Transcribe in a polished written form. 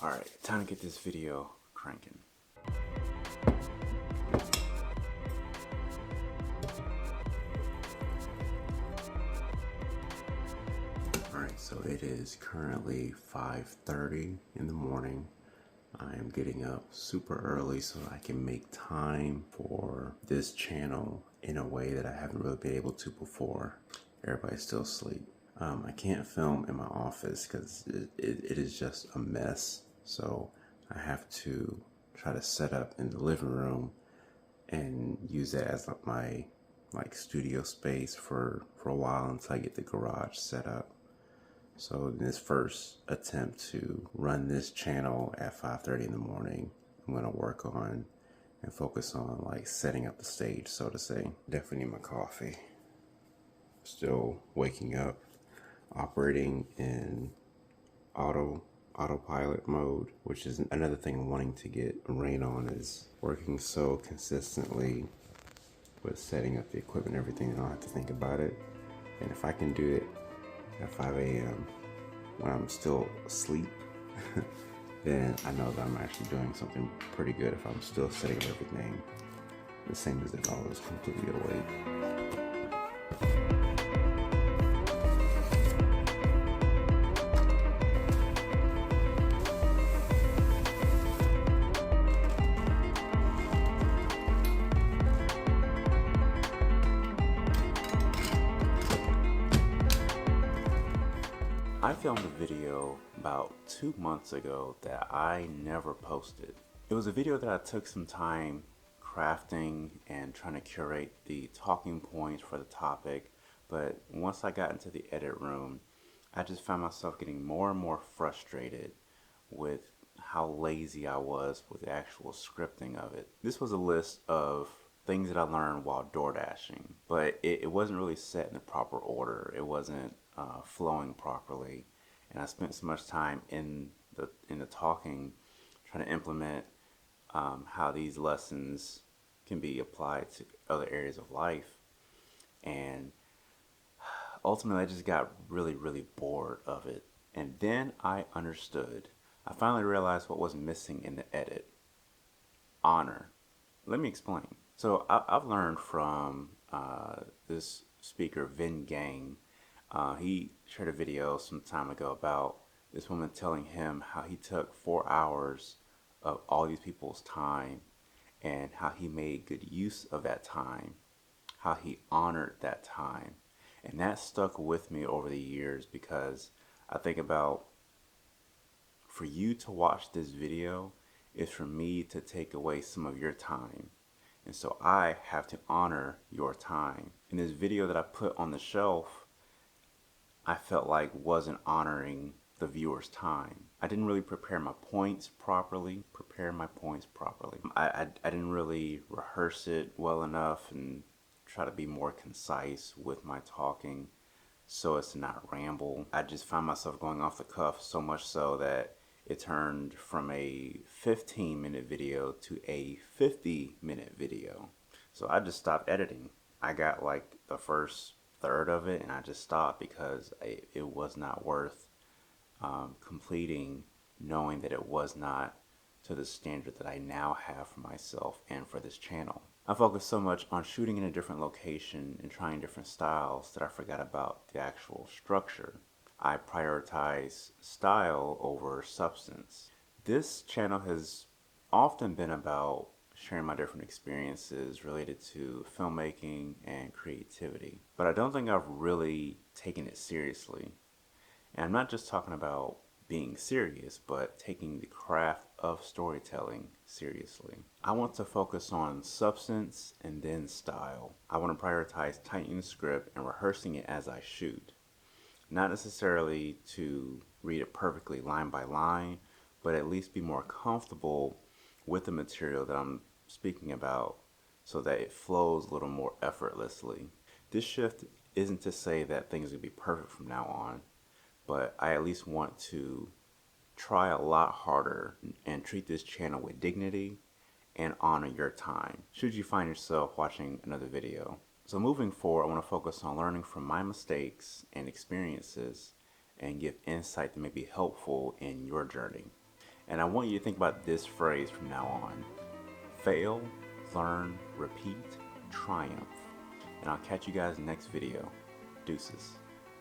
Alright, time to get this video cranking. Alright, so it is currently 5:30 in the morning. I am getting up super early so I can make time for this channel in a way that I haven't really been able to before. Everybody's still asleep. I can't film in my office because it is just a mess. So I have to try to set up in the living room and use that as my studio space for a while until I get the garage set up. So in this first attempt to run this channel at 5:30 in the morning, I'm gonna work on and focus on like setting up the stage, so to say. Definitely need my coffee. Still waking up, operating in autopilot mode, which is another thing I'm wanting to get a rein on, is working so consistently with setting up the equipment and everything. I don't have to think about it. And if I can do it at 5 a.m. when I'm still asleep, then I know that I'm actually doing something pretty good if I'm still setting up everything the same as if I was completely awake. I filmed a video about 2 months ago that I never posted. It was a video that I took some time crafting and trying to curate the talking points for the topic, but once I got into the edit room, I just found myself getting more and more frustrated with how lazy I was with the actual scripting of it. This was a list of things that I learned while door dashing, but it wasn't really set in the proper order. It wasn't flowing properly, and I spent so much time in the talking trying to implement how these lessons can be applied to other areas of life, and ultimately I just got really bored of it. And then I understood. I finally realized what was missing in the edit: honor. Let me explain. So I've learned from this speaker, Vin Gang. He shared a video some time ago about this woman telling him how he took 4 hours of all these people's time and how he made good use of that time, how he honored that time. And that stuck with me over the years, because I think about, for you to watch this video is for me to take away some of your time. And so I have to honor your time. In this video that I put on the shelf, I felt like wasn't honoring the viewer's time. I didn't really prepare my points properly. I didn't really rehearse it well enough and try to be more concise with my talking so as to not ramble. I just found myself going off the cuff, so much so that it turned from a 15-minute video to a 50-minute video. So I just stopped editing. I got like the first third of it and I just stopped because it was not worth completing, knowing that it was not to the standard that I now have for myself and for this channel. I focused so much on shooting in a different location and trying different styles that I forgot about the actual structure. I prioritize style over substance. This channel has often been about sharing my different experiences related to filmmaking and creativity, but I don't think I've really taken it seriously. And I'm not just talking about being serious, but taking the craft of storytelling seriously. I want to focus on substance and then style. I want to prioritize tightening the script and rehearsing it as I shoot. Not necessarily to read it perfectly line by line, but at least be more comfortable with the material that I'm speaking about so that it flows a little more effortlessly. This shift isn't to say that things will be perfect from now on, but I at least want to try a lot harder and treat this channel with dignity and honor your time, should you find yourself watching another video. So moving forward, I want to focus on learning from my mistakes and experiences and give insight that may be helpful in your journey. And I want you to think about this phrase from now on. Fail, learn, repeat, triumph. And I'll catch you guys next video. Deuces.